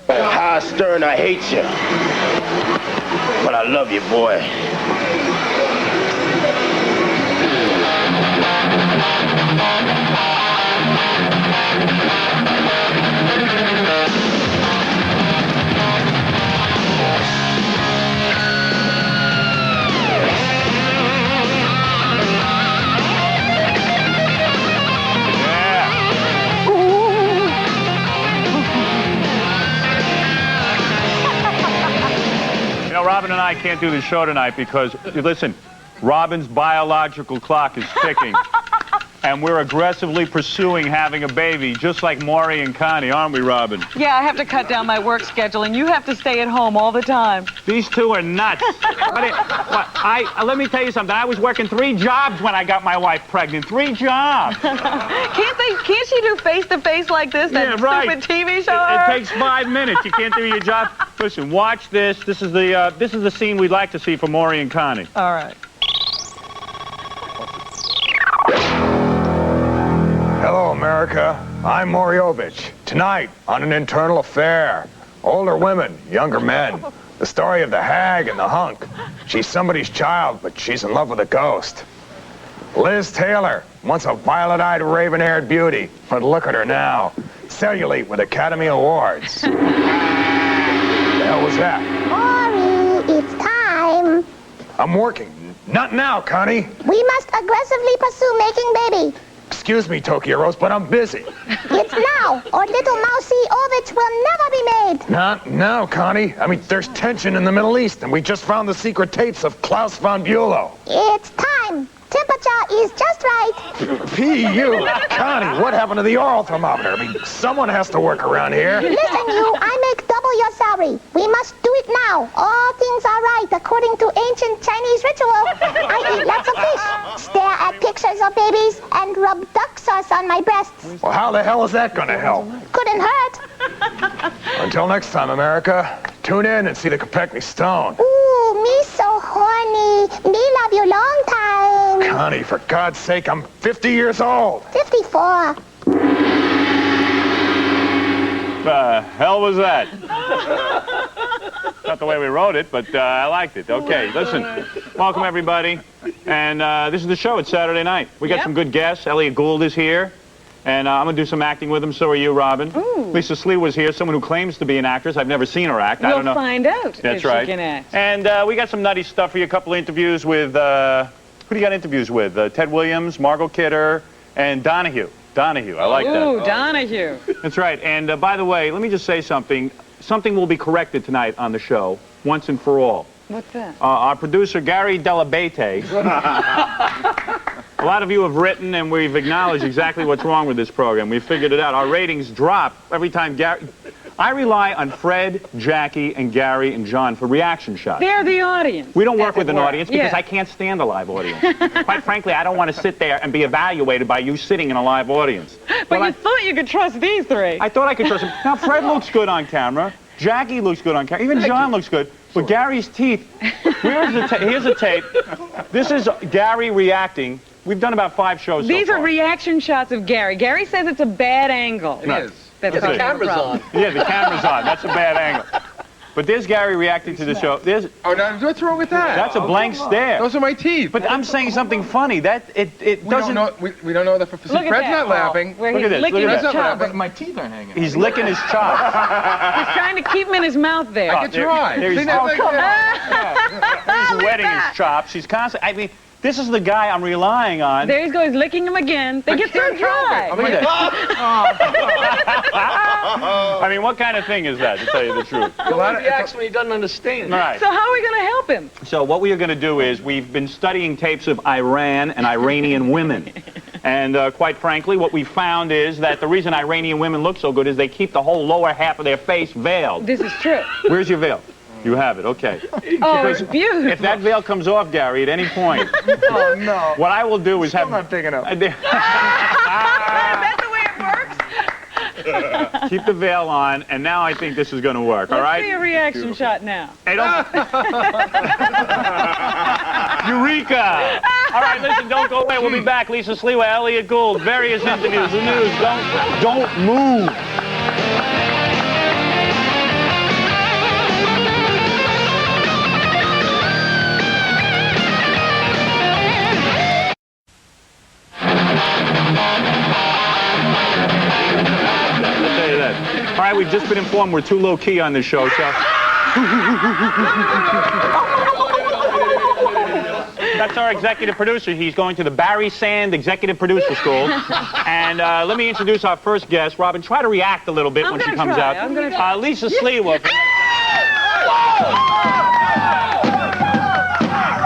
High Stern, I hate you. But I love you, boy. Robin and I can't do the show tonight because, listen, Robin's biological clock is ticking. And we're aggressively pursuing having a baby, just like Maury and Connie, aren't we, Robin? Yeah, I have to cut down my work schedule, and you have to stay at home all the time. These two are nuts. Let me tell you something. I was working 3 jobs when I got my wife pregnant. 3 jobs. Can't she do face-to-face like this? That stupid TV show? It takes 5 minutes. You can't do your job. Listen, watch this. This is the scene we'd like to see for Maury and Connie. All right. Hello, America. I'm Maury Povich. Tonight, on An Internal Affair. Older women, younger men. The story of the hag and the hunk. She's somebody's child, but she's in love with a ghost. Liz Taylor, once a violet-eyed, raven-haired beauty. But look at her now. Cellulite with Academy Awards. The hell was that? Maury, it's time. I'm working. Not now, Connie. We must aggressively pursue making baby. Excuse me, Tokyo Rose, but I'm busy. It's now, or little mousy Ovich will never be made. Not now, Connie. I mean, there's tension in the Middle East, and we just found the secret tapes of Klaus von Bülow. It's time. Temperature is just right. P.U. Connie, what happened to the oral thermometer? I mean, someone has to work around here. Listen, you, I make double your salary. We must do it now. All things are right according to ancient Chinese ritual. I eat lots of fish, stare at pictures of babies, and rub duck sauce on my breasts. Well, how the hell is that going to help? Couldn't hurt. Until next time, America, tune in and see the Kopechne Stone. Ooh, me so horny. Me love you long time. Connie, for God's sake, I'm 50 years old. 54. The hell was that? Not the way we wrote it, but I liked it. Okay, listen. Welcome, everybody. And this is the show. It's Saturday night. We got some good guests. Elliot Gould is here. And I'm going to do some acting with him. So are you, Robin. Ooh. Lisa Sliwa is here, someone who claims to be an actress. I've never seen her act. I don't know. You'll find out That's if right. she can act. And we got some nutty stuff for you. A couple of interviews with, who do you got interviews with? Ted Williams, Margot Kidder, and Donahue. Donahue, I like that. Ooh, Donahue. That's right. And by the way, let me just say something. Something will be corrected tonight on the show, once and for all. What's that? Our producer, Gary Delabate. A lot of you have written, and we've acknowledged exactly what's wrong with this program. We've figured it out. Our ratings drop every time Gary... I rely on Fred, Jackie, and Gary, and John for reaction shots. They're the audience. We don't work with an audience because I can't stand a live audience. Quite frankly, I don't want to sit there and be evaluated by you sitting in a live audience. But you thought you could trust these 3. I thought I could trust him. Now, Fred looks good on camera. Jackie looks good on camera. Even John looks good. But Gary's teeth... Here's a tape. This is Gary reacting. We've done about 5 shows so far. These are reaction shots of Gary. Gary says it's a bad angle. It is. That's the camera's on. Yeah, the camera's on. That's a bad angle. But there's Gary reacting to the show. Oh, no, what's wrong with that? That's a blank stare. Those are my teeth. But I'm saying something funny. That it doesn't. We don't know that. See, Fred's not laughing. Where Look he's at this. licking Look at his this. chops. My teeth aren't hanging. He's licking his chops. He's trying to keep him in his mouth there. I can try. He's wetting that. his chops. He's constantly. I mean, this is the guy I'm relying on. There he goes, licking him again. They get so dry. Look at I mean, what kind of thing is that, to tell you the truth? He reacts when he doesn't understand. Right. So how are we going to help him? So what we are going to do is we've been studying tapes of Iran and Iranian women. And quite frankly, what we found is that the reason Iranian women look so good is they keep the whole lower half of their face veiled. This is true. Where's your veil? You have it, okay. Oh, it's beautiful. If that veil comes off, Gary, at any point, Oh, no. what I will do is Still not big enough. Is that the way it works? Keep the veil on, and now I think this is going to work, all right? Let's see a reaction shot now. Hey, don't... Eureka! All right, listen, don't go away. We'll be back. Lisa Sliwa, Elliot Gould, various interviews, the news. Don't move. All right, we've just been informed we're too low-key on this show, so... That's our executive producer. He's going to the Barry Sand Executive Producer School. And let me introduce our first guest. Robin, try to react a little bit when she comes out. I'm gonna try. Lisa Sliwa.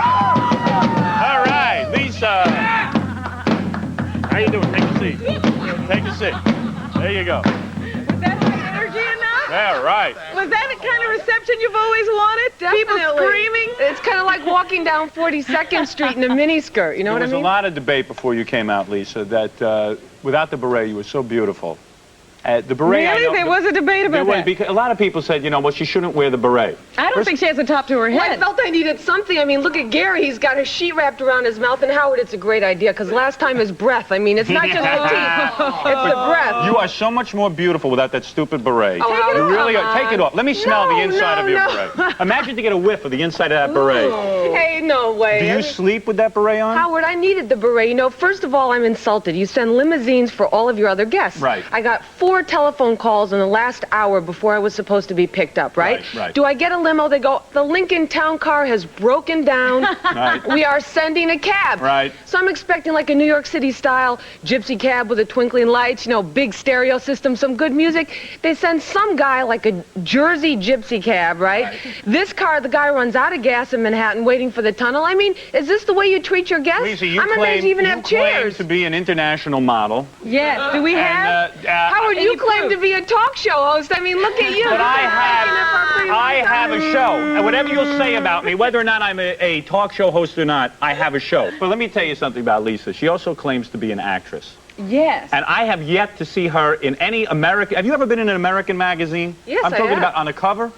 All right, Lisa. How you doing? Take a seat. Take a seat. There you go. Was that high energy enough? Yeah, right. Was that the kind of reception you've always wanted? People screaming? It's kind of like walking down 42nd Street in a miniskirt, you know what I mean? There was a lot of debate before you came out, Lisa, that without the beret, you were so beautiful. The beret, Really? There was a debate about that? Because a lot of people said, you know, well, she shouldn't wear the beret. I don't think she has a top to her Well, I head. felt I needed something. I mean, look at Gary. He's got a sheet wrapped around his mouth. And Howard, it's a great idea, because last time his breath. I mean, it's not just the teeth. It's the breath. You are so much more beautiful without that stupid beret. Oh, Howard, you really come are. Take it on. off. Let me smell the inside of your beret. Imagine to get a whiff of the inside of that beret. Hey, no way. Do you sleep with that beret on? Howard, I needed the beret. You know, first of all, I'm insulted. You send limousines for all of your other guests. Right. I got 4 telephone calls in the last hour before I was supposed to be picked up, right? Right. Do I get a limo? They go, the Lincoln Town Car has broken down. Right. We are sending a cab. Right. So I'm expecting like a New York City style gypsy cab with the twinkling lights, you know, big stereo system, some good music. They send some guy like a Jersey gypsy cab, right? This car, the guy runs out of gas in Manhattan waiting for the tunnel. I mean, is this the way you treat your guests? Lisa, you I'm amazed you even have chairs. to be an international model. Yes. Do we have? Howard, you claim to be a talk show host. I mean, look at you. But I have a show. And whatever you'll say about me, whether or not I'm a talk show host or not, I have a show. But let me tell you something about Lisa. She also claims to be an actress. Yes. And I have yet to see her in any American... Have you ever been in an American magazine? Yes, I'm I talking have. about on the cover?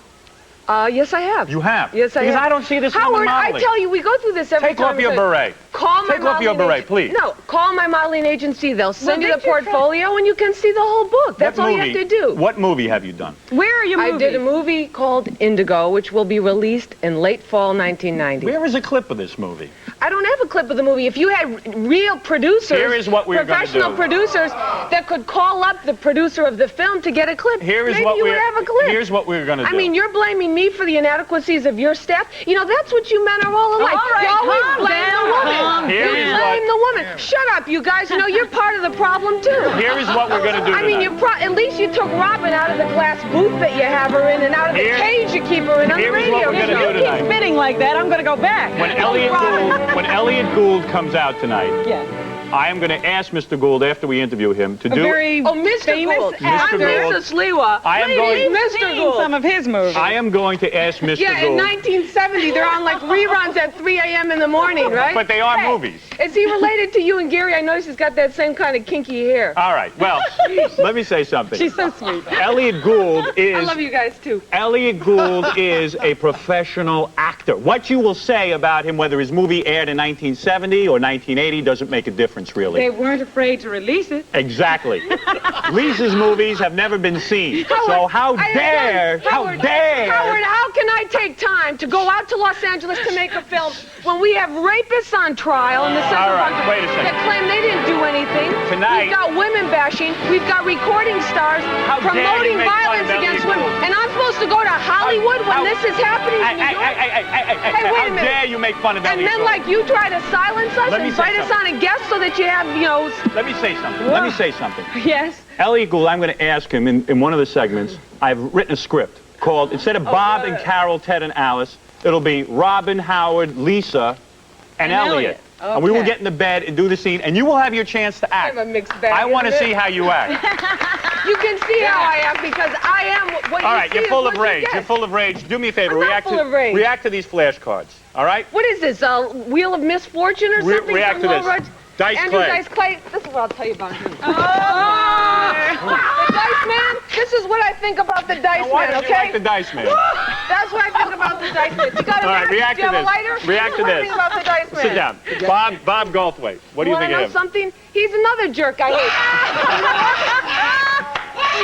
Yes, I have. You have? Yes, I have. Because I don't see this woman Howard, modeling. I tell you, we go through this every Take time. off your beret. Call my Take off your modeling beret, agent- please. No, call my modeling agency. They'll send you the get your portfolio and you can see the whole book. That's all you have to do. What movie have you done? Where are your movies? I did a movie called Indigo, which will be released in late fall 1990. Where is a clip of this movie? I don't have a clip of the movie. If you had real producers, Here is what we're gonna professional do. producers that could call up the producer of the film to get a clip, Here is maybe what you would have a clip. Here's what we're going to do. I mean, you're blaming me for the inadequacies of your staff. You know, that's what you men are all alike. All right, you always calm blame down, the woman. calm Here You is blame the woman. Shut up, you guys. You know, you're part of the problem, too. Here is what we're going to do I mean, tonight. at least you took Robin out of the glass booth that you have her in and out of the Here- cage you keep her in on the here is radio. what we're gonna show. do tonight. Spitting like that, I'm going to go back. When Elliot Gould comes out tonight, Yes. I am going to ask Mr. Gould after we interview him to A do... very Oh, Mr. famous Gould. Mr. I'm Gould. Mr. Sliwa. I am going... We've Mr. seen Gould. some of his movies. I am going to ask Mr. Yeah, in Gould... 1970, they're on like reruns at 3 a.m. in the morning, right? But they are Hey, movies. Is he related to you and Gary? I noticed he's got that same kind of kinky hair. All right, well, let me say something. She's so sweet. Elliot Gould is... I love you guys, too. Elliot Gould is a professional actor. What you will say about him, whether his movie aired in 1970 or 1980, doesn't make a difference, really. They weren't afraid to release it. Exactly. Lisa's movies have never been seen. So how dare, Howard, how can I take time to go out to Los Angeles to make a film when we have rapists on trial in the Central All right, Park wait a second. that claim they didn't do anything? Tonight- We've got women bashing. We've got recording stars How dare you promoting make fun violence of Elliot against women. Gould. And I'm supposed to go to Hollywood when how- this is happening in New York? Hey, wait a how minute. dare you make fun of And Elliot men Gould? like you try to silence us Let me and say invite us something. on a guest so that you have, you know... Let me say something. Let me say something. Yes. Elliot Gould, I'm going to ask him in one of the segments, I've written a script called, instead of Bob and Carol, Ted and Alice, it'll be Robin, Howard, Lisa, and Elliot. And we will Okay. get in the bed and do the scene, and you will have your chance to act. I'm a mixed bag. I want to isn't see it? how you act. You can see how I am because I am what All you right, see you're is full what of you rage. get. You're full of rage. Do me a favor. I'm not full of rage. React to these flashcards. All right? What is this, a Wheel of Misfortune or something? React from to Low this. Road? Dice Andrew Clay. Dice Clay. This is what I'll tell you about him. Oh. The Dice Man, this is what I think about the Dice Why Man, don't you okay? like the Dice Man? That's what I think about the Dice Man. You got a All right, match? react Do you to have a this. lighter? React to What do you this. think about the Dice Man? Sit down. Bob Goldthwait. What do you Wanna think of know him? something? He's another jerk I hate.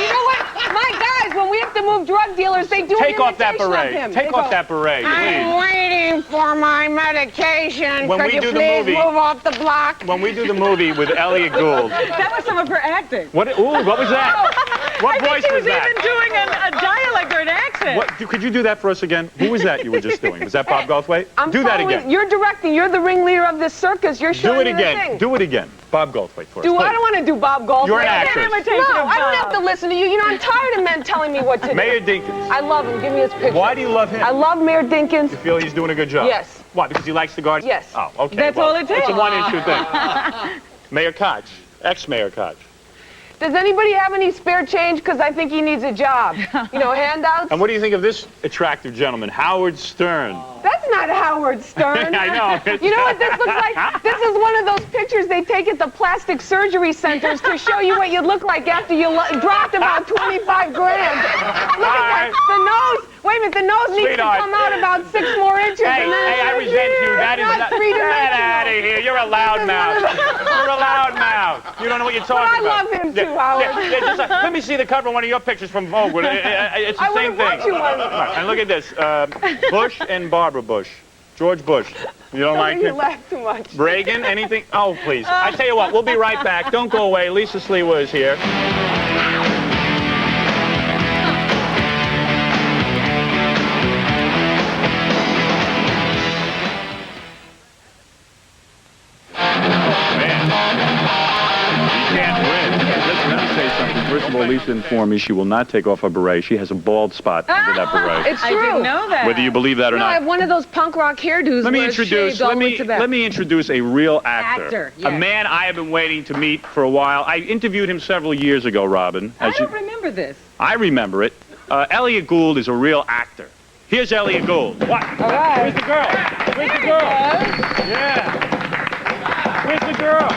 You know what? My guys, when we have to move drug dealers, they do Take an off that imitation of beret. him. Take They off go, that beret, please. I'm waiting for my medication. When Could we you do the please movie- move off the block? When we do the movie with Elliot Gould, That was some of her acting. what was that? What I think voice he was was that? even doing a dialect or an accent. What, could you do that for us again? Who was that you were just doing? Was that Bob Goldthwait? Do that again. You're directing. You're the ringleader of this circus. You're Do showing it me the again. thing. Do it again. Bob Goldthwait for us. I please. don't want to do Bob Goldthwait. You're an actress. No, I don't have to listen to you. You know, I'm tired of men telling me what to do. Mayor Dinkins. I love him. Give me his picture. Why do you love him? I love Mayor Dinkins. You feel he's doing a good job? Yes. Why? Because he likes the guards? Yes. Oh, okay. That's well, all it takes. It's a one-issue thing. Mayor Koch. Ex-Mayor Koch. Does anybody have any spare change? Because I think he needs a job. You know, handouts? And what do you think of this attractive gentleman, Howard Stern? That's not Howard Stern. I know. You know what this looks like? This is one of those pictures they take at the plastic surgery centers to show you what you look like after you dropped about 25 grand. Look at that. The nose. Wait a minute. The nose needs to come out about 6 more inches. Hey, and then I resent you. That is not three-dimensional. Get out of here. You're a loudmouth. You're a loudmouth. You don't know what you're talking I about. love him too, Howard. Let me see the cover of one of your pictures from Vogue. It's the same thing. I would have brought you one. Right, and look at this. Bush and Barbara Bush. George Bush. You don't like You him? laugh too much. Reagan? Anything? Oh, please. I tell you what, we'll be right back. Don't go away. Lisa Sliwa is here. First of all, Lisa informed me she will not take off her beret. She has a bald spot under that beret. It's true. I didn't know that. Whether you believe that or No, I not. have one of those punk rock hairdos. Let me where it's introduce. shaved all the way to the back. Let me introduce a real actor. Actor, A yes. man I have been waiting to meet for a while. I interviewed him several years ago, Robin. I don't remember this. I remember it. Elliot Gould is a real actor. Here's Elliot Gould. What? All right. Where's the girl? Where's the girl? Yeah. Where's the girl?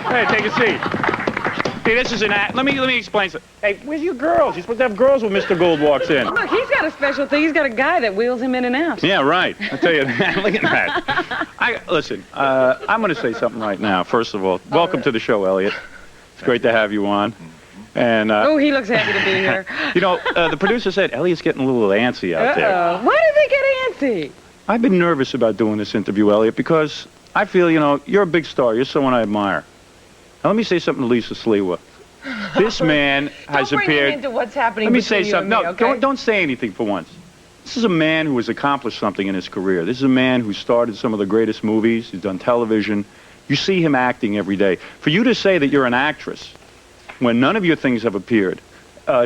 Hey, take a seat. Hey, this is an act. Let me explain something. Hey, where's your girls? You're supposed to have girls when Mr. Gould walks in. Look, he's got a special thing. He's got a guy that wheels him in and out. Yeah, right. I tell you, look at that. Listen, I'm going to say something right now. First of all, welcome to the show, Elliot. It's great to have you on. And Oh, he looks happy to be here. you know, the producer said Elliot's getting a little antsy out there. Uh-oh. Why did they get antsy? I've been nervous about doing this interview, Elliot, because I feel, you know, you're a big star. You're someone I admire. Now, let me say something to Lisa Sliwa. This man has Don't bring appeared. me into what's happening Let me between say you something. and me, No, okay? don't say anything for once. This is a man who has accomplished something in his career. This is a man who started some of the greatest movies. He's done television. You see him acting every day. For you to say that you're an actress when none of your things have appeared,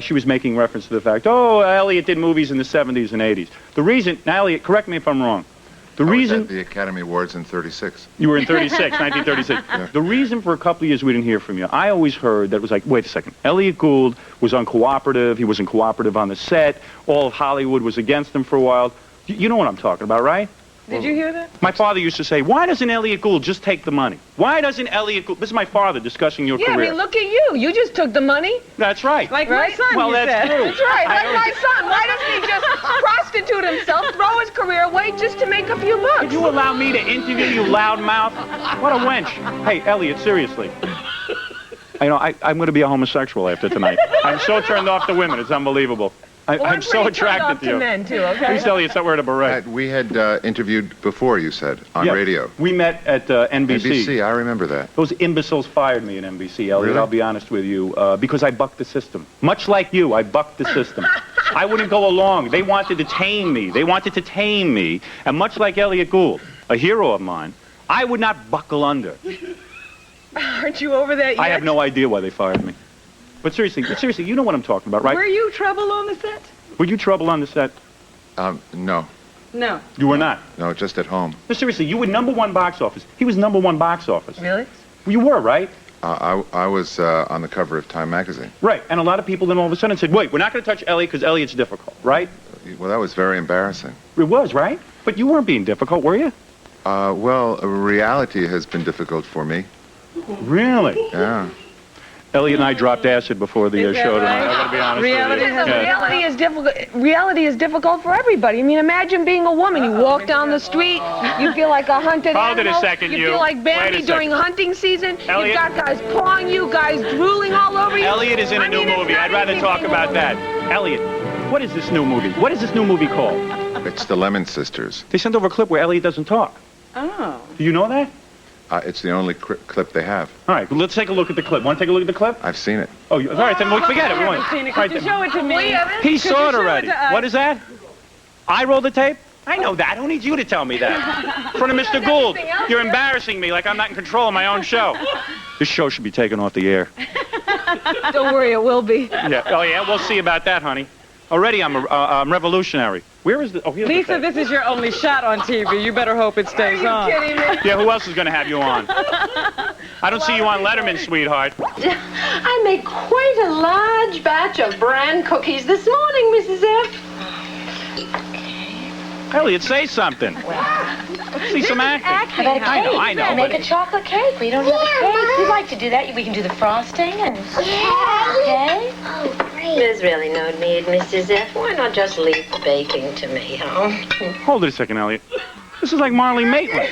she was making reference to the fact, oh, Elliot did movies in the 70s and 80s. The reason, now, Elliot, correct me if I'm wrong. The I reason was at the Academy Awards in '36. you were in 1936. The reason for a couple of years we didn't hear from you, I always heard that it was like, wait a second, Elliot Gould was uncooperative, he wasn't cooperative on the set, all of Hollywood was against him for a while. You know what I'm talking about, right? Did you hear that? My father used to say, why doesn't Elliot Gould just take the money? Why doesn't Elliot Gould, this is my father discussing your Yeah, I career. mean, look at you. You just took the money. That's right. Like Right? my son, Well, you that's said. true. That's right. Like my son. Why doesn't he just prostitute himself, throw his career away just to make a few bucks? Could you allow me to interview you, loudmouth? What a wench. Hey, Elliot, seriously. You know, I'm going to be a homosexual after tonight. I'm so turned off to women. It's unbelievable. I'm so attracted to you. Men too, okay? Please, Elliot, stop wearing a beret. We had interviewed before, you said, on Yeah. radio. We met at NBC. NBC, I remember that. Those imbeciles fired me at NBC, Elliot. Really? I'll be honest with you, because I bucked the system. Much like you, I bucked the system. I wouldn't go along. They wanted to tame me. They wanted to tame me. And much like Elliot Gould, a hero of mine, I would not buckle under. Aren't you over that yet? I have no idea why they fired me. But seriously, you know what I'm talking about, right? Were you trouble on the set? Were you trouble on the set? No, No. You were not. no, just at home. No, seriously, you were #1 box office. He was #1 box office. Really? You were, right? I was on the cover of Time magazine. Right. And a lot of people then all of a sudden said, wait, we're not going to touch Elliot because Elliot's difficult, right? Well, that was very embarrassing. It was, right? But you weren't being difficult, were you? Well, reality has been difficult for me. Really? Yeah. Elliot and I dropped acid before the Is that show tonight. right? I'm going to be honest Reality with you. is a Reality is difficult. Reality is difficult for everybody. I mean, imagine being a woman. You walk down the street, you feel like a hunted Hold it a animal. second, you you. feel like Wait Bambi a during second. hunting season. Elliot. You've got guys pawing you, guys drooling all over you. Elliot is in a I new mean, it's movie. not I'd rather easy talk being a about woman. that. Elliot, what is this new movie? What is this new movie called? It's the Lemon Sisters. They sent over a clip where Elliot doesn't talk. Oh. Do you know that? It's the only clip they have. All right, let's take a look at the clip. Want to take a look at the clip? I've seen it. Oh, all right, then we forget it. We won't. Could you show it to me? He saw it already. What is that? I rolled the tape? I know that. Who needs you to tell me that? In front of Mr. Gould. You're embarrassing me like I'm not in control of my own show. This show should be taken off the air. Don't worry, it will be. Yeah. Oh, yeah, we'll see about that, honey. Already I'm revolutionary. Where is the... Oh, here's Lisa, the tape. this is your only shot on TV. You better hope it stays on. Kidding me? Yeah, who else is going to have you on? I don't see you on Letterman, sweetheart. I made quite a large batch of bran cookies this morning, Mrs. F. Elliot, say something. Let's see some acting. How about a cake? I know. Make a chocolate cake. We don't have a cake. We'd like to do that. We can do the frosting and... Okay? Oh, great. There's really no need, Mrs. F. Why not just leave the baking to me, huh? Hold it a second, Elliot. This is like Marley Maitland.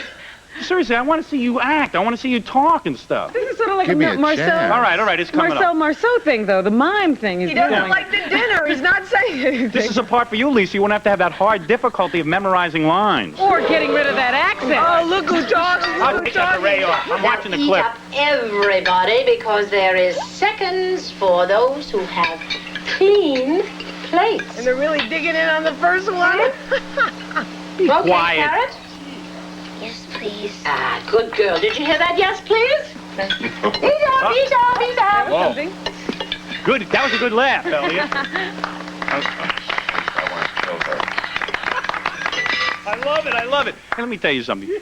Seriously, I want to see you act. I want to see you talk and stuff. This is sort of like Give me a Marcel. chance. All right, it's coming up. Marceau thing, though. The mime thing is He doesn't doing. like the dinner. He's not saying anything. This is a part for you, Lisa. You won't have to have that hard difficulty of memorizing lines. Or getting rid of that accent. Oh, look who talks. I'll take that array off. I'm watching the Eat clip. up everybody, because there is seconds for those who have clean plates. And they're really digging in on the first one. Okay, quiet. Carrot? Yes, please. Ah, good girl. Did you hear that? Yes, please? Eat up. Whoa. Good. That was a good laugh, Elliot. I love it. And let me tell you something. Do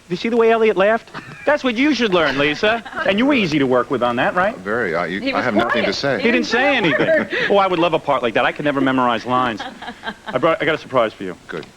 you see the way Elliot laughed? That's what you should learn, Lisa. And you were easy to work with on that, right? Very. I have nothing to say. He didn't say anything. Oh, I would love a part like that. I could never memorize lines. I got a surprise for you. Good.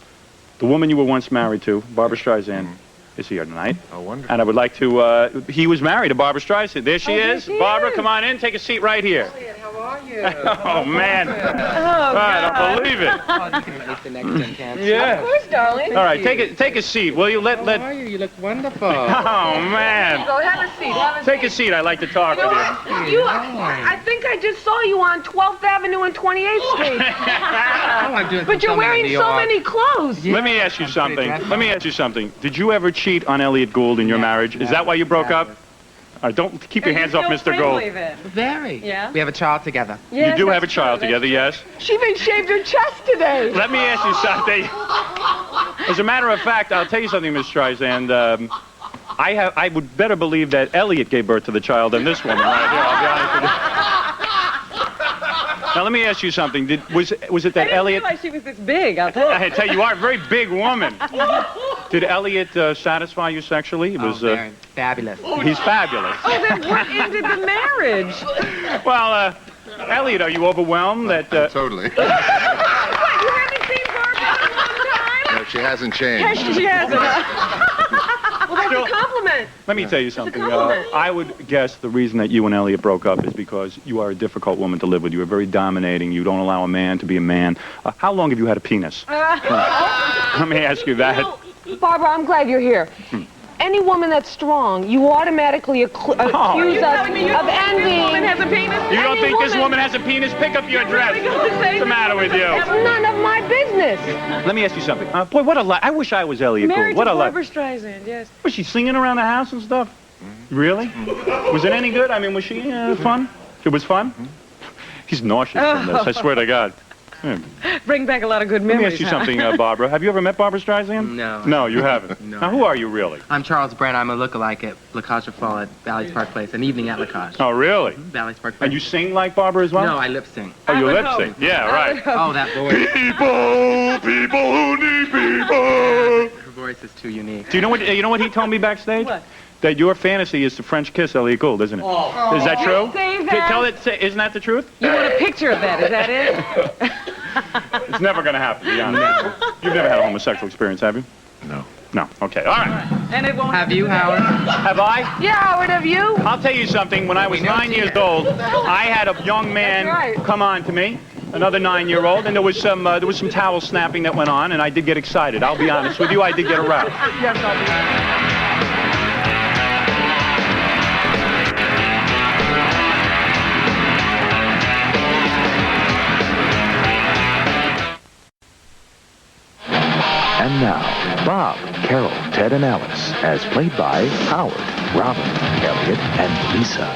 The woman you were once married to, Barbra Streisand, is here tonight. Oh, wonderful. And I would like to, he was married to Barbra Streisand. There she is. Barbara, come on in. Take a seat right here. How are you? Oh, man. I don't believe it. Oh, you can make the next one, can't you? Yeah. Of course, darling. All right, take a seat. Will you? How are you? You look wonderful. Oh, man. Go have a seat. Take a seat. I'd like to talk with you. I think I just saw you on 12th Avenue and 28th Street. I'm doing But you're wearing so many clothes. Let me ask you something. Did you ever cheat on Elliot Gould in your marriage? Is that why you broke up? All right, don't keep your hands off Mr. Gould. Very. Yeah? We have a child together. You do have a child together, yes? She even shaved her chest today. Let me ask you something. As a matter of fact, I'll tell you something, Miss Striesand. I would better believe that Elliot gave birth to the child than this woman right here. I'll be honest with you. Now, let me ask you something. Was it that I didn't Elliot... realize she was this big, I'll tell you. I tell you, you are a very big woman. Did Elliot satisfy you sexually? It was, very fabulous. He's fabulous. Oh, then what ended the marriage? Well, Elliot, are you overwhelmed that... Totally. What, you haven't seen Barbra in a long time? No, she hasn't changed. She hasn't. Well, that's a compliment. Let me tell you something. compliment. I would guess the reason that you and Elliot broke up is because you are a difficult woman to live with. You are very dominating. You don't allow a man to be a man. How long have you had a penis? Let me ask you that. Barbara, I'm glad you're here. Any woman that's strong, you automatically accuse us of This woman envy. has a penis? You don't Any think this woman- woman has a penis? Pick up your dress. What's the matter with you? That's none of my business. Let me ask you something. Boy, what a life. I wish I was Elliot Gould. Married What to a life. Barbra Streisand, yes. Was she singing around the house and stuff? Really? Was it any good? I mean, was she fun? It was fun? He's nauseous from this, I swear to God. Bring back a lot of good Let me memories. ask you something, Barbara. Have you ever met Barbra Streisand? No. No, you haven't. No. Now, who are you really? I'm Charles Brand. I'm a lookalike at Lacage Fall at Bally's Park Place, an evening at Lacage. Oh, really? Bally's Park Place. And you sing like Barbara as well? No, I lip sync. Oh, you lip sync? Yeah, right. Oh, that voice. People who need people. Her voice is too unique. Do you know what he told me backstage? What? That your fantasy is to French kiss Elliot Gould, isn't it? Is that true? Say that. Isn't that the truth? You want a picture of that, is that it? It's never going to happen, to be honest. You've never had a homosexual experience, have you? No. No. Okay. All right. And it won't. Have you, Howard? Have I? Yeah, Howard, have you? I'll tell you something. When I was 9 years old, I had a young man That's right. come on to me, another 9-year-old, and there was some towel snapping that went on, and I did get excited. I'll be honest with you, I did get aroused. Yes, I'll be. And now, Bob, Carol, Ted, and Alice, as played by Howard, Robin, Elliot, and Lisa.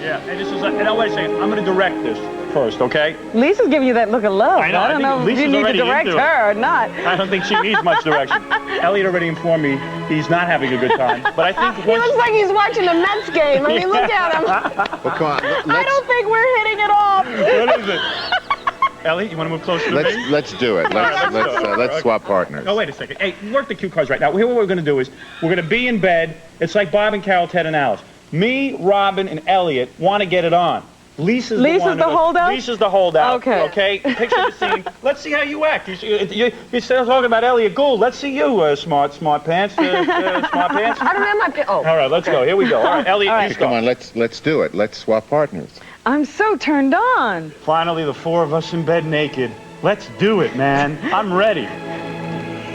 Yeah, and this is now wait a second. I'm going to direct this first, okay? Lisa's giving you that look of love. I know. I don't know if you need to direct her or not. I don't think she needs much direction. Elliot already informed me he's not having a good time. But I think he looks like he's watching a Mets game. I mean, look at him. Well, come on. I don't think we're hitting it off. What is it? Elliot, you want to move closer to me? Let's do it. Let's swap partners. Oh, wait a second. Hey, work the cue cards right now. Here, what we're going to do is we're going to be in bed. It's like Bob and Carol, Ted, and Alice. Me, Robin, and Elliot want to get it on. Lisa's the holdout? Lisa's the holdout. Okay. Picture the scene. Let's see how you act. You're still talking about Elliot Gould. Let's see you, smart pants. Smart pants. I don't have my pants. Oh. All right, let's go. Here we go. All right, Elliot, you come on. Let's do it. Let's swap partners. I'm so turned on. Finally, the four of us in bed naked. Let's do it, man. I'm ready.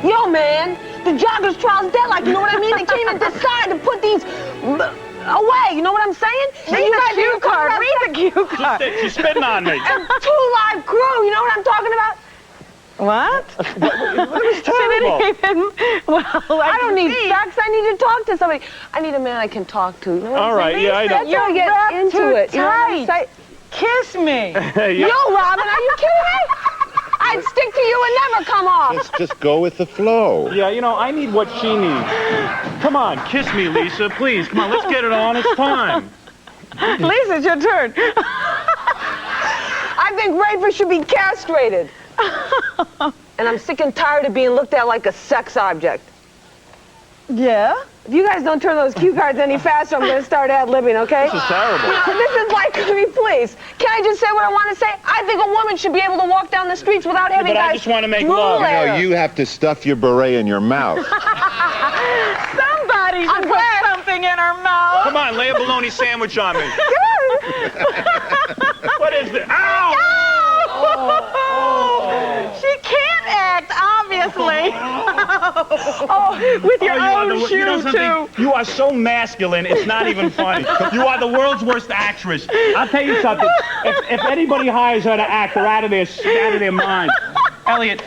Yo, man, the jogger's trial's deadline. You know what I mean? They came and decided to put these away. You know what I'm saying? Read the cue card. Read the cue card. She's spitting on me. And 2 live crew. You know what I'm talking about? What? It was terrible. I don't need sex. I need to talk to somebody. I need a man I can talk to. You know what All right, yeah, I know. You're get into it. You know what I'm saying? Kiss me. Yeah. Yo, Robin, are you kidding me? I'd stick to you and never come off. Just go with the flow. Yeah, you know, I need what she needs. Come on, kiss me, Lisa, please. Come on, let's get it on. It's time. Lisa, it's your turn. I think rapers should be castrated. And I'm sick and tired of being looked at like a sex object. Yeah? If you guys don't turn those cue cards any faster, I'm going to start ad-libbing, okay? This is terrible. This is like, please. Can I just say what I want to say? I think a woman should be able to walk down the streets without having guys I just want to make drool love. at her. You have to stuff your beret in your mouth. Somebody should put something in her mouth. Come on, lay a bologna sandwich on me. What is this? Ow! She can't act, obviously. With your own shoe, too. You are so masculine, it's not even funny. You are the world's worst actress. I'll tell you something. If anybody hires her to act, they're out of their mind. Elliot,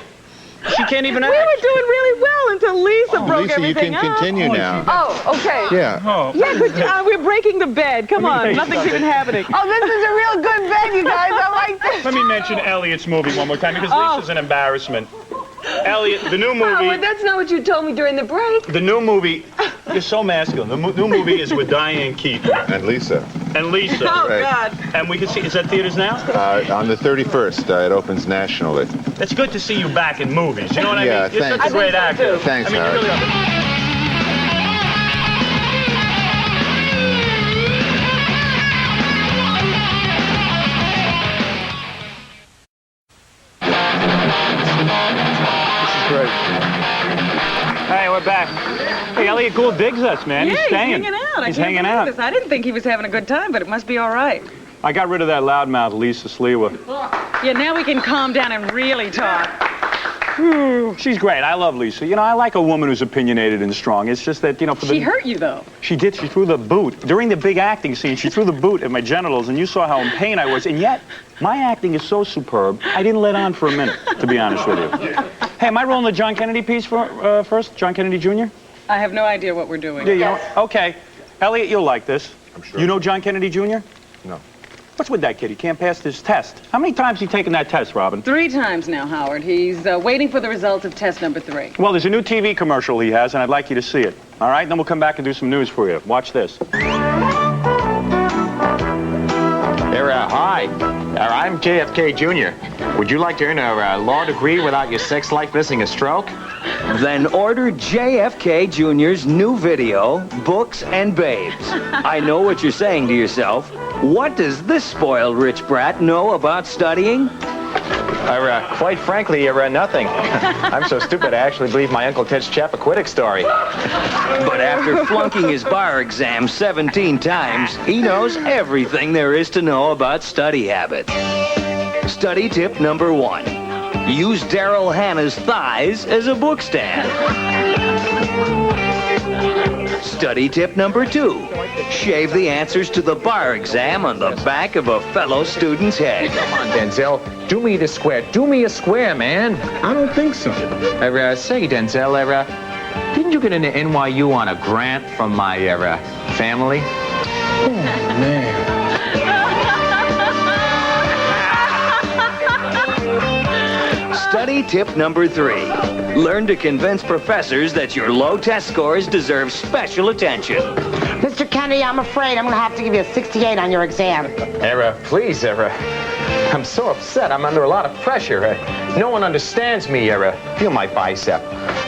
she can't even act. We were doing really well until Lisa broke Lisa, everything you can continue now. Oh, okay. Yeah. Yeah, but we're breaking the bed. Come on, nothing's even happening. Oh, this is a real good bed, you guys. I like this. Let me mention Elliot's movie one more time, because Lisa's an embarrassment. Elliot, the new movie... Oh, that's not what you told me during the break. The new movie... You're so masculine. The new movie is with Diane Keaton. And Lisa. And Lisa. Oh, Right. God. And we can see... Is that theaters now? On the 31st, it opens nationally. It's good to see you back in movies. You know what I Yeah, mean? You're thanks. such a great actor. Thanks, I mean, you Howard. really are. Great. Hey, we're back. Hey, Elliot Gould digs us, man. He's staying. He's hanging out. He's hanging out. I didn't think he was having a good time, but it must be all right. I got rid of that loudmouth Lisa Sliwa. Yeah, now we can calm down and really talk. She's great. I love Lisa. You know, I like a woman who's opinionated and strong. It's just that, you know, She hurt you, though. She did. She threw the boot. During the big acting scene, she threw the boot at my genitals, and you saw how in pain I was. And yet, my acting is so superb, I didn't let on for a minute, to be honest with you. Hey, am I rolling the John Kennedy piece first? John Kennedy Jr.? I have no idea what we're doing. Yeah, you know, okay. Elliot, you'll like this. I'm sure. You know John Kennedy Jr.? No. What's with that kid? He can't pass this test. How many times have you taken that test, Robin? 3 times now, Howard. He's waiting for the results of test number 3. Well, there's a new TV commercial he has, and I'd like you to see it. All right? Then we'll come back and do some news for you. Watch this. Hi. I'm JFK Jr. Would you like to earn a law degree without your sex life missing a stroke? Then order JFK Jr.'s new video, Books and Babes. I know what you're saying to yourself. What does this spoiled rich brat know about studying? Quite frankly, nothing. I'm so stupid I actually believe my Uncle Ted's Chappaquiddick story. But after flunking his bar exam 17 times, he knows everything there is to know about study habits. Study tip number 1. Use Daryl Hannah's thighs as a book stand. Study tip number 2. Shave the answers to the bar exam on the back of a fellow student's head. Come on, Denzel. Do me the square. Do me a square, man. I don't think so. Say, Denzel, didn't you get into NYU on a grant from my family? Oh, man. Study tip number 3. Learn to convince professors that your low test scores deserve special attention. Mr. Kennedy, I'm afraid I'm going to have to give you a 68 on your exam. Please, I'm so upset. I'm under a lot of pressure. No one understands me, Feel my bicep.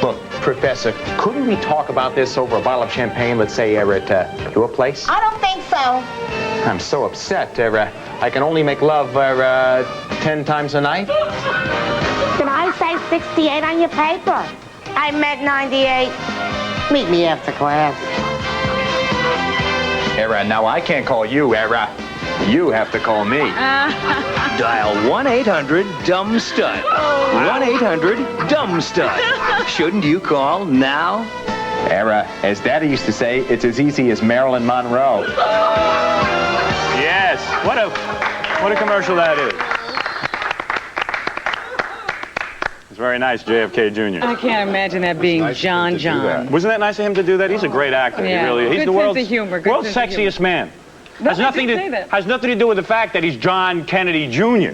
Look, Professor, couldn't we talk about this over a bottle of champagne, let's say, at your place? I don't think so. I'm so upset. I can only make love 10 times a night. Did I say 68 on your paper? I meant 98. Meet me after class. Now I can't call you, You have to call me. Dial 1-800-DUMB-STUD. 1-800-DUMB-STUD. Shouldn't you call now? As Daddy used to say, it's as easy as Marilyn Monroe. Yes. What a commercial that is. It's very nice, JFK Jr. I can't imagine that being John. Wasn't that nice of him to do that? He's a great actor. Yeah. He really is. He's Good the world's, sense of humor. Good world's sense of humor. sexiest man. Has Well, nothing I did to do with the fact that he's John Kennedy Jr.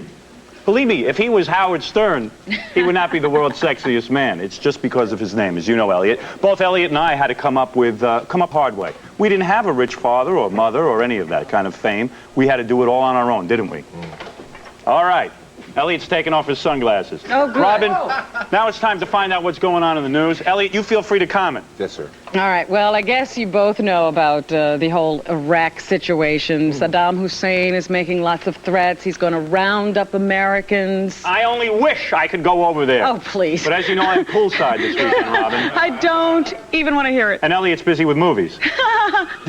Believe me, if he was Howard Stern, he would not be the world's sexiest man. It's just because of his name, as you know, Elliot. Both Elliot and I had to come up hard way. We didn't have a rich father or mother or any of that kind of fame. We had to do it all on our own, didn't we? All right. Elliot's taking off his sunglasses. Oh, good. Robin, now it's time to find out what's going on in the news. Elliot, you feel free to comment. Yes, sir. All right, well, I guess you both know about the whole Iraq situation. Saddam Hussein is making lots of threats. He's going to round up Americans. I only wish I could go over there. Oh, please. But as you know, I'm poolside this weekend, Robin. I don't even want to hear it. And Elliot's busy with movies.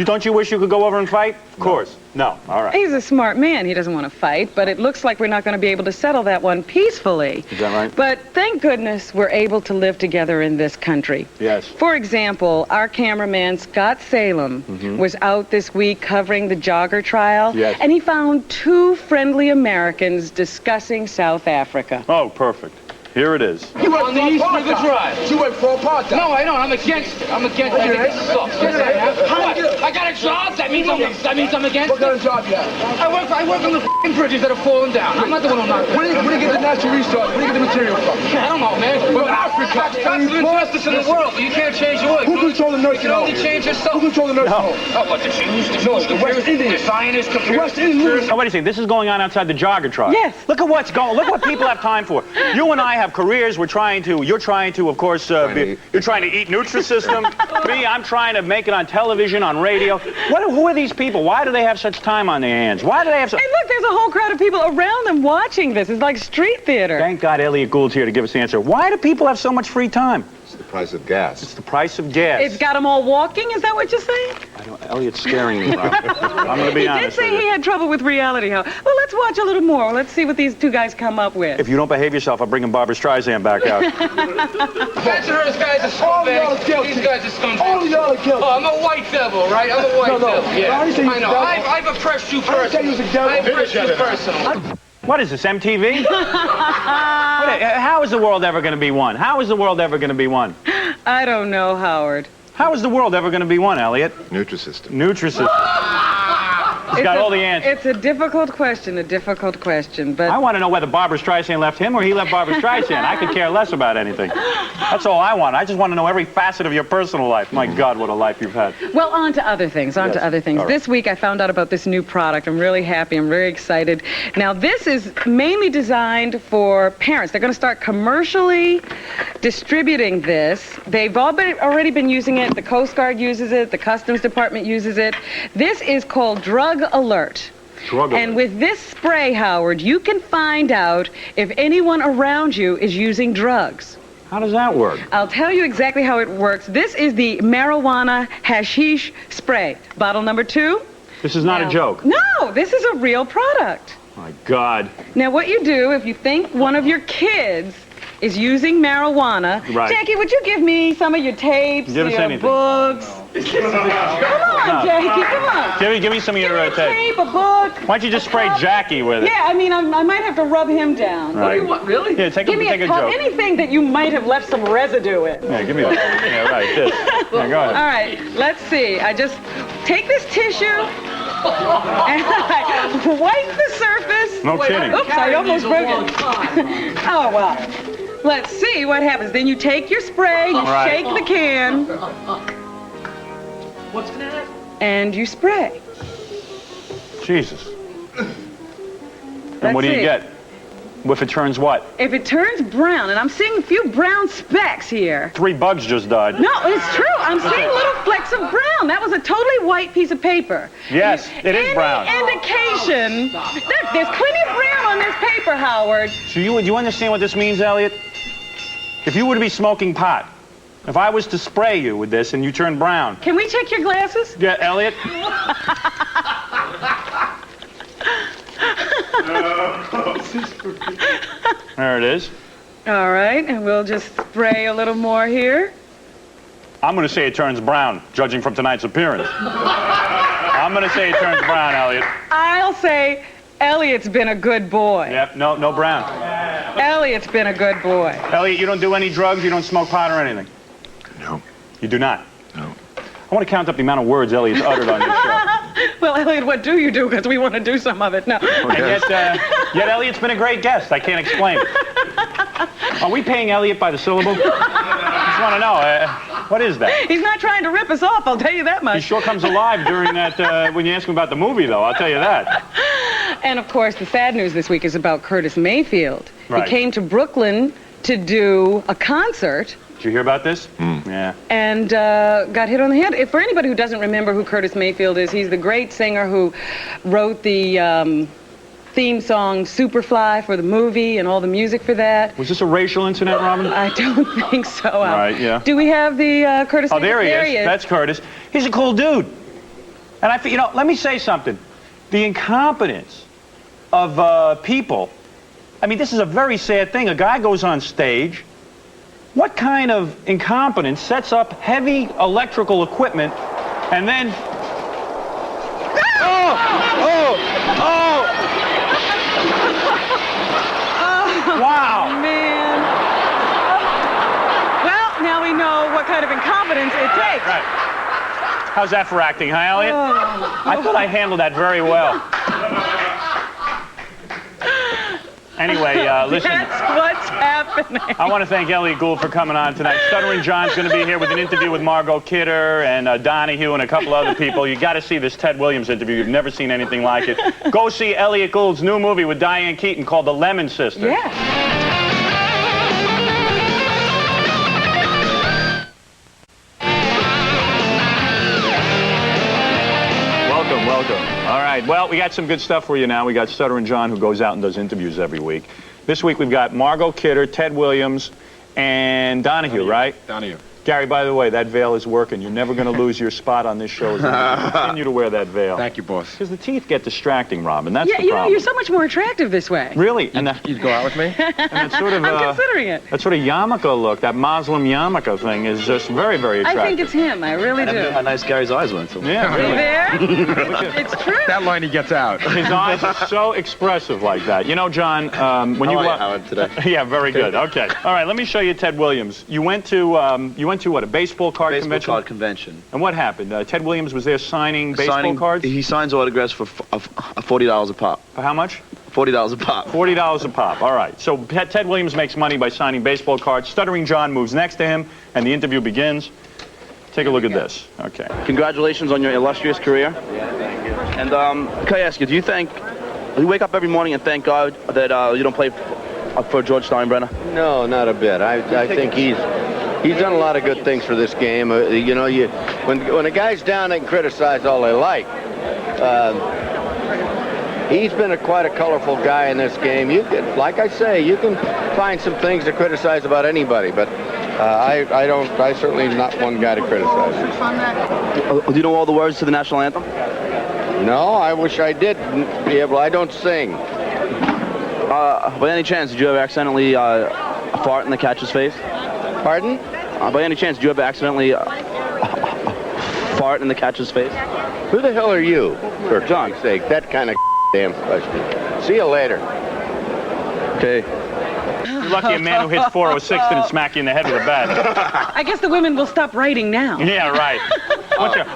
Don't you wish you could go over and fight? Of course. No. All right. He's a smart man. He doesn't want to fight, but it looks like we're not going to be able to settle that one peacefully. Is that right? But thank goodness we're able to live together in this country. Yes. For example, our cameraman, Scott Salem, was out this week covering the jogger trial, Yes. and he found 2 friendly Americans discussing South Africa. Oh, perfect. Here it is. You went on the East River Drive. You went for apartheid. No, I don't. I'm against it. I'm against it. I think it sucks. Yes, I am. What? I got a job? That means I'm against What kind of job you have? I work on the f***ing bridges that are falling down. I'm not the one who's not. Where do you get the natural resource? Where do you get the material from? I don't know, man. Well, Africa. That's the injustice in the world. You can't change the world. Who controls the nursing home? You can only change yourself. Who controls the nursing home? Oh, what, the Jews? The West Indians. The Zionists? The West Indians. Oh, wait a second. This is going on outside the jogger trial. Yes. Look at what's going. Look what people have time for. You and I have careers. You're trying to, of course, you're trying to eat Nutrisystem. Me, I'm trying to make it on television, on radio. Who are these people? Why do they have such time on their hands? Why do they have so... Hey, look, there's a whole crowd of people around them watching this. It's like street theater. Thank God Elliot Gould's here to give us the answer. Why do people have so much free time? It's the price of gas. It's the price of gas. It's got them all walking? Is that what you're saying? Elliot's scaring me, Rob. I'm going to be honest He did say he had trouble with reality. Well, let's watch a little more. Let's see what these 2 guys come up with. If you don't behave yourself, I'll bring in Barbra Streisand back out. These guys are scumbags. These guys are scumbags. All of y'all are guilty. Oh, I'm a white devil, right? I'm a white devil. Yeah. I didn't say you I know. I've oppressed you personally. I've oppressed you personally. What is this, MTV? How is the world ever going to be one? How is the world ever going to be one? I don't know, Howard. How is the world ever going to be one, Elliot? Nutrisystem. Nutrisystem. He's got all the answers. It's a difficult question, but... I want to know whether Barbra Streisand left him or he left Barbra Streisand. I could care less about anything. That's all I want. I just want to know every facet of your personal life. My God, what a life you've had. Well, on to other things, Yes. All right. This week I found out about this new product. I'm really happy. I'm very excited. Now, this is mainly designed for parents. They're going to start commercially distributing this. They've already been using it. The Coast Guard uses it. The Customs Department uses it. This is called Drug Alert. And with this spray, Howard, you can find out if anyone around you is using drugs. How does that work? I'll tell you exactly how it works. This is the marijuana hashish spray. Bottle number 2. This is not a joke. No, this is a real product. My God. Now, what you do, if you think one of your kids is using marijuana, Right. Jackie, would you give me some of your tapes, Give us your anything. books? Come on, Jackie, come on. Give me some of your tape. Tape, a book. Why don't you just spray Jackie with it? Yeah, I mean, I might have to rub him down. Right. What do you want, really? Yeah, take Give me a a cup, joke. anything that you might have left some residue in. Yeah, give me that. Yeah, right, this. Yeah, go ahead. All right, let's see. I just take this tissue and I wipe the surface. No kidding. Oops, I almost broke it. Oh, well. Let's see what happens. Then you take your spray, you Right. shake the can, What's gonna happen? and you spray. Jesus. Let's And what do you see. get? If it turns what? If it turns brown, and I'm seeing a few brown specks here. 3 bugs just died. No, it's true. I'm seeing little flecks of brown. That was a totally white piece of paper. Yes, it is brown. Any indication? Look, there's plenty of brown on this paper, Howard. So do you understand what this means, Elliot? If you were to be smoking pot, if I was to spray you with this and you turn brown. Can we check your glasses? Yeah, Elliot? There it is. All right, and we'll just spray a little more here. I'm going to say it turns brown, judging from tonight's appearance. I'm going to say it turns brown, Elliot. I'll say Elliot's been a good boy. Yep, no brown. Elliot's been a good boy. Elliot, you don't do any drugs, you don't smoke pot or anything? No. You do not? No. I want to count up the amount of words Elliot's uttered on this show. Well, Elliot, what do you do? Because we want to do some of it. No. And yet Elliot's been a great guest. I can't explain it. Are we paying Elliot by the syllable? I just want to know, what is that? He's not trying to rip us off, I'll tell you that much. He sure comes alive during that, when you ask him about the movie, though, I'll tell you that. And, of course, the sad news this week is about Curtis Mayfield. Right. He came to Brooklyn to do a concert. Did you hear about this? Yeah. And got hit on the head. For anybody who doesn't remember who Curtis Mayfield is, he's the great singer who wrote the theme song Superfly for the movie and all the music for that. Was this a racial incident, Robin? I don't think so. Right, yeah. Do we have the Curtis Oh, Mayfield? there he is. That's Curtis. He's a cool dude. And let me say something. The incompetence of people, I mean, this is a very sad thing. A guy goes on stage. What kind of incompetence sets up heavy electrical equipment and then... Wow. Man. Well, now we know what kind of incompetence it takes. Right. How's that for acting, huh, Elliot? I thought I handled that very well. Anyway, listen. That's what's happening. I want to thank Elliot Gould for coming on tonight. Stuttering John's going to be here with an interview with Margot Kidder and Donahue and a couple other people. You got to see this Ted Williams interview. You've never seen anything like it. Go see Elliot Gould's new movie with Diane Keaton called The Lemon Sisters. Yeah. Welcome. All right, well, we got some good stuff for you now. We got Stuttering John, who goes out and does interviews every week. This week we've got Margot Kidder, Ted Williams, and Donahue, right? Donahue. Gary, by the way, that veil is working. You're never going to lose your spot on this show as long as you continue to wear that veil. Thank you, boss. Because the teeth get distracting, Robin. That's Yeah, the you know, problem. you're so much more attractive this way. Really? And You'd go out with me? and that sort of, I'm considering it. that sort of yarmulke look, that Muslim yarmulke thing is just very, very attractive. I think it's him. I really do. How nice Gary's eyes went to him. Yeah, See really. there? It's true. That line he gets out. His eyes are so expressive like that. You know, John, when you How are go you, Howard, today? Yeah, very good. Okay. All right, let me show you Ted Williams. You went to what, a baseball card convention? Baseball card convention. And what happened? Ted Williams was there signing baseball cards? He signs autographs for $40 a pop. For how much? $40 a pop. $40 a pop. All right. So Ted Williams makes money by signing baseball cards. Stuttering John moves next to him, and the interview begins. Take a look at this. Okay. Congratulations on your illustrious career. And can I ask you, do you wake up every morning and thank God that you don't play for George Steinbrenner? No, not a bit. I think he's done a lot of good things for this game. You know, when a guy's down, they can criticize all they like. He's been quite a colorful guy in this game. Like I say, you can find some things to criticize about anybody, but I certainly am not one guy to criticize. Do you know all the words to the national anthem? No, I wish I did be able. I don't sing. By any chance, did you ever accidentally fart in the catcher's face? Pardon? By any chance, did you ever accidentally fart in the catcher's face? Who the hell are you? For John. God's sake, that kind of damn question. See you later. Okay. You're lucky a man who hits 406 didn't smack you in the head with a bat. I guess the women will stop writing now. Yeah, right. What's your...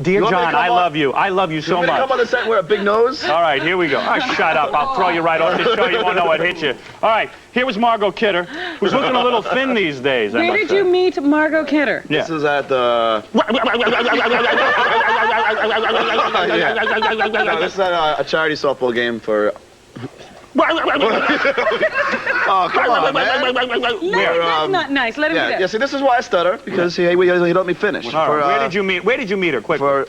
Dear John, I love you. I love you so much. Come on the set and wear a big nose? All right, here we go. Oh, shut up. I'll throw you right off the show. You won't know what hit you. All right, here was Margot Kidder, who's looking a little thin these days. Where did you meet Margot Kidder? Yeah. This is at the... No, this is at a charity softball game for... Oh, come on, man. That's not nice. Let him do that. Yeah, see, this is why I stutter, because he let me finish. All right. Where did you meet her? Quick. For...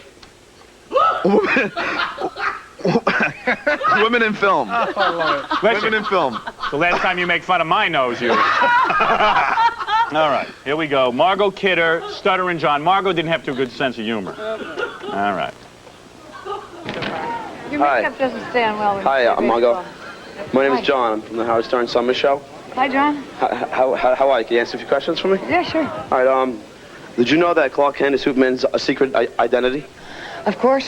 Women in film. Women in film. The last time you make fun of my nose, you. All right, here we go. Margot Kidder, Stuttering John. Margot didn't have too good sense of humor. All right. Your makeup doesn't stand well. Hi, I'm Margot. My name is John. I'm from the Howard Stern Summer Show. Hi, John. How are you? Can you answer a few questions for me? Yeah, sure. All right, did you know that Clark Kent is Superman's secret identity? Of course.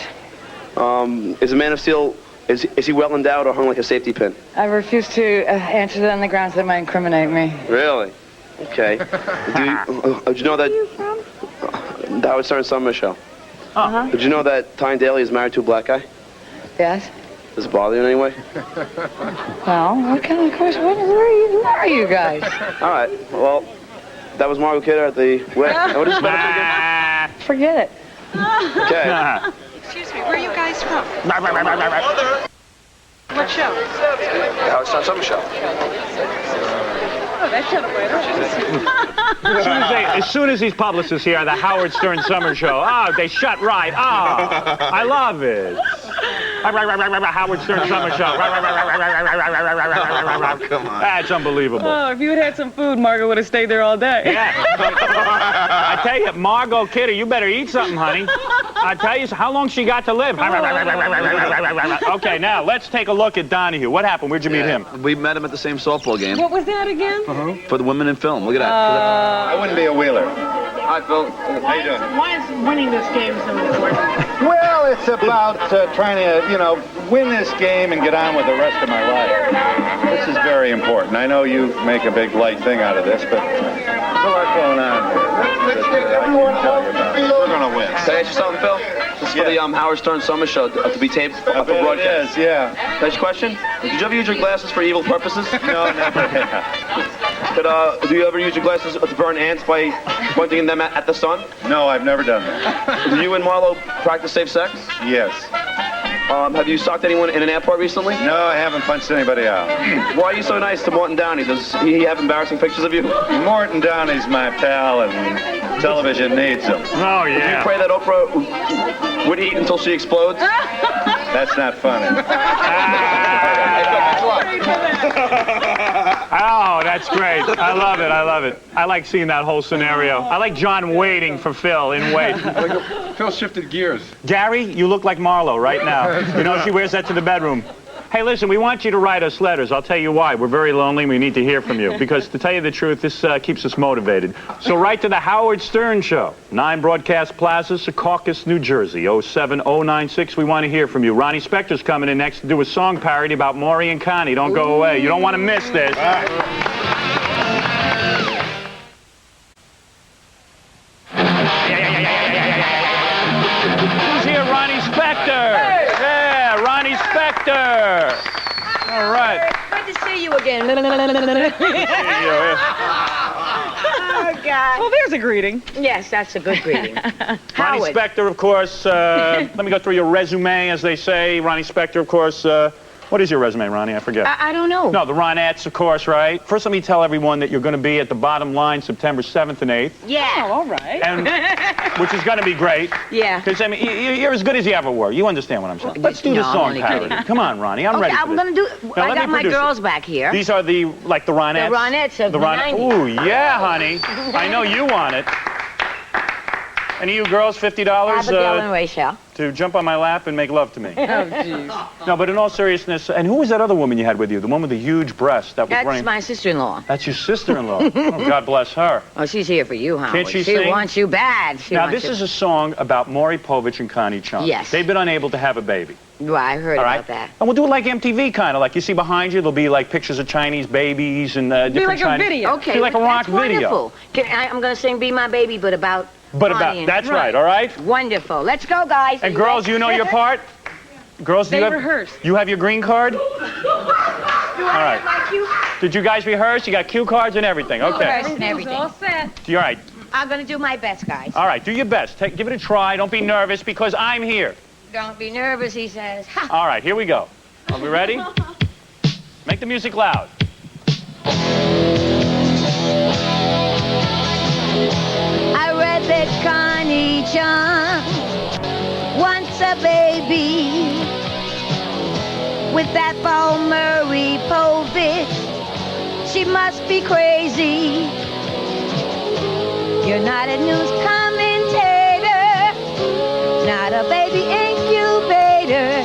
Is a Man of Steel, is he well endowed or hung like a safety pin? I refuse to answer that on the grounds that might incriminate me. Really? Okay. Did you know that... The Howard Stern Summer Show. Uh-huh. Did you know that Tyne Daly is married to a black guy? Yes. Does it bother you in any way? Well, what kind of question? Where are you guys? All right. Well, that was Margot Kidder at the... What is this again? Forget it. Okay. Excuse me, where are you guys from? What show? The Howard Stern Summer Show. Oh, that shut up right As soon as these publicists here, the Howard Stern Summer Show. Oh, they shut right. Oh, I love it. Howard Stern Summer Show. Come on. That's unbelievable. Oh, if you had some food, Margot would have stayed there all day. Yeah. I tell you, Margot Kidder, you better eat something, honey. I tell you, how long she got to live? Okay, now let's take a look at Donahue. What happened? Where'd you meet him? We met him at the same softball game. What was that again? For the women in film. Look at that. I wouldn't be a wheeler. Hi, Phil. How you doing? Why is winning this game so important? Well, it's about trying to, win this game and get on with the rest of my life. This is very important. I know you make a big light thing out of this, but there's a lot going on here. Let's get everyone We're going to win. Can I ask you something, Phil? This is for the Howard Stern Summer Show to be taped for broadcast. It is, yeah. Can I ask you a question? Did you ever use your glasses for evil purposes? No, never. Do you ever use your glasses to burn ants by pointing them at the sun? No, I've never done that. Do you and Marlo practice safe sex? Yes. Have you socked anyone in an airport recently? No, I haven't punched anybody out. Why are you so nice to Morton Downey? Does he have embarrassing pictures of you? Morton Downey's my pal, and television needs him. Oh, yeah. Do you pray that Oprah would eat until she explodes? That's not funny. Oh, that's great. I love it. I love it. I like seeing that whole scenario. I like John waiting for Phil in wait. Phil shifted gears. Gary, you look like Marlo right now. You know, she wears that to the bedroom. Hey, listen, we want you to write us letters. I'll tell you why. We're very lonely. We need to hear from you. Because to tell you the truth, this keeps us motivated. So write to the Howard Stern Show, 9 Broadcast Plaza, Secaucus, New Jersey, 07096. We want to hear from you. Ronnie Spector's coming in next to do a song parody about Maury and Connie. Don't go away. You don't want to miss this. Who's here? Ronnie Spector. Yeah, Ronnie Spector. All right. Good to see you again. Oh, God. Well, there's a greeting. Yes, that's a good greeting. Ronnie Howard. Spector, of course. Let me go through your resume, as they say. Ronnie Spector, of course. What is your resume, Ronnie? I forget. I don't know. No, the Ronettes, of course, right? First, let me tell everyone that you're going to be at the Bottom Line September 7th and 8th. Yeah. Oh, all right. And, which is going to be great. Yeah. Because, I mean, you're as good as you ever were. You understand what I'm saying. Let's do the I'm song only parody. kidding. Come on, Ronnie. I'm ready for I'm this. going to do... Now, I let got me my produce girls it. back here. These are the Ronettes? The Ronettes of the 90s. Ooh, yeah, honey. I know you want it. Any of you girls, $50? Abigail and Rachel. to jump on my lap and make love to me. Oh, jeez. No, but in all seriousness, and who was that other woman you had with you? The one with the huge breast that was That's running? my sister-in-law. That's your sister-in-law. Oh, God bless her. Oh, she's here for you, Howard. Can't she sing? wants you bad. Now, this is a song about Maury Povich and Connie Chung. Yes. They've been unable to have a baby. Well, I heard All right? about that. And we'll do it like MTV, kind of. Like you see behind you, there'll be like pictures of Chinese babies and different Be like Chinese... a video. Okay, Be like a rock that's video. Wonderful. I'm going to sing Be My Baby, but about Connie and- That's right, all right? Wonderful. Let's go, guys. And girls, you know your part? Girls, do you have... You have your green card? All right. Did you guys rehearse? You got cue cards and everything. Okay. Rehearsed and everything. All set. All right. I'm going to do my best, guys. All right, do your best. Give it a try. Don't be nervous because I'm here. Don't be nervous, he says. Ha. All right, here we go. Are we ready? Make the music loud. I read that Connie Chung wants a baby with that Maury Povich. She must be crazy. You're not a news commentator, not a baby incubator.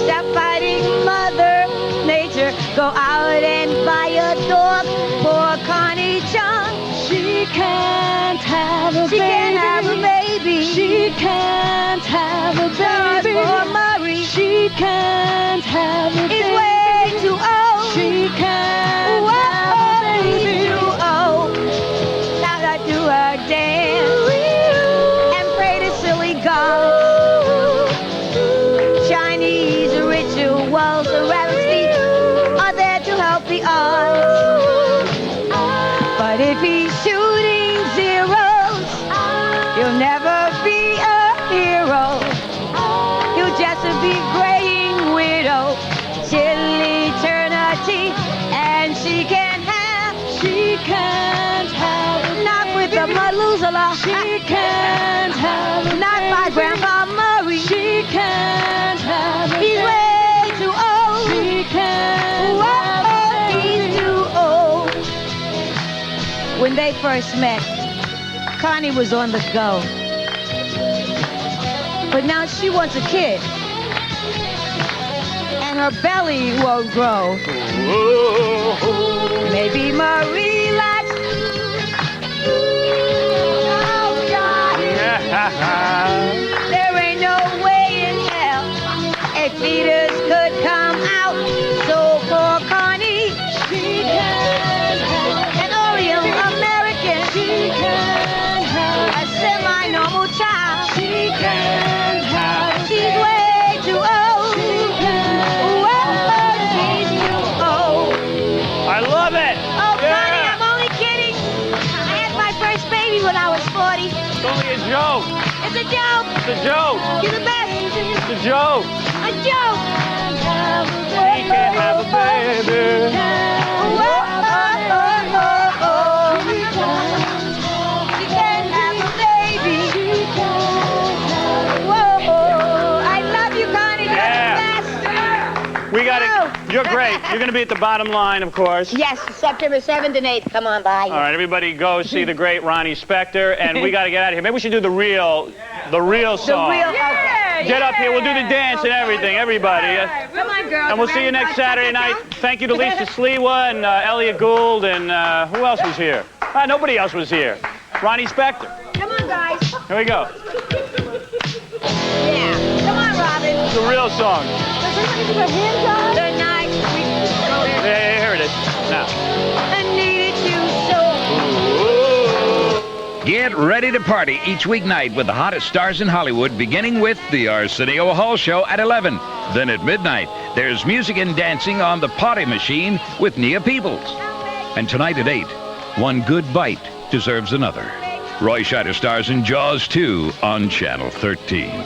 Stop fighting Mother Nature. Go out and buy a dog for Connie Chung. She can't have a baby. She can't have a baby. She can't have a baby. For Maury. She can't have a baby. He's way too old. She can't have a baby. He's too old. Now I do her dance and pray to silly gods. Chinese rituals around his feet are there to help the odds. But if he's shooting zeros, he'll never be a hero. He'll just be graying widow till eternity. And she can't have, not with the Methuselah. She can't have, not my Grandpa Maury. She can't have, he's way too old. She can't have, he's too old. When they first met, Connie was on the go. But now she wants a kid. And her belly won't grow. Maybe Marie likes... Oh, God. There ain't no way in hell a fetus could come out. So for Connie, she can have an Oreo American. She can have a semi-normal child. She can have. She's way too old. She can. Whoa, she's too old. I love it. Oh, Connie, I'm only kidding. I had my first baby when I was 40. It's only a joke. It's a joke. It's a joke. You're the best. It's a joke. A joke. She can't have a baby. She can't have a baby. Whoa. I love you, Connie. You're the best. We got it. You're great. You're going to be at the bottom line, of course. Yes, September 7th and 8th. Come on by. All right, everybody go see the great Ronnie Spector, and we got to get out of here. Maybe we should do the real song. Get up here. We'll do the dance and everything, everybody. Come on, girls. And we'll see you next Saturday night. Thank you to Lisa Sliwa and Elliot Gould, and who else was here? Nobody else was here. Ronnie Spector. Come on, guys. Here we go. Yeah. Come on, Robin. It's a real song. The night we Yeah, here it is. Now. I needed you so. Get ready to party each weeknight with the hottest stars in Hollywood, beginning with the Arsenio Hall Show at 11. Then at midnight, there's music and dancing on the Potty Machine with Nia Peebles. And tonight at 8, one good bite deserves another. Roy Scheider stars in Jaws 2 on Channel 13.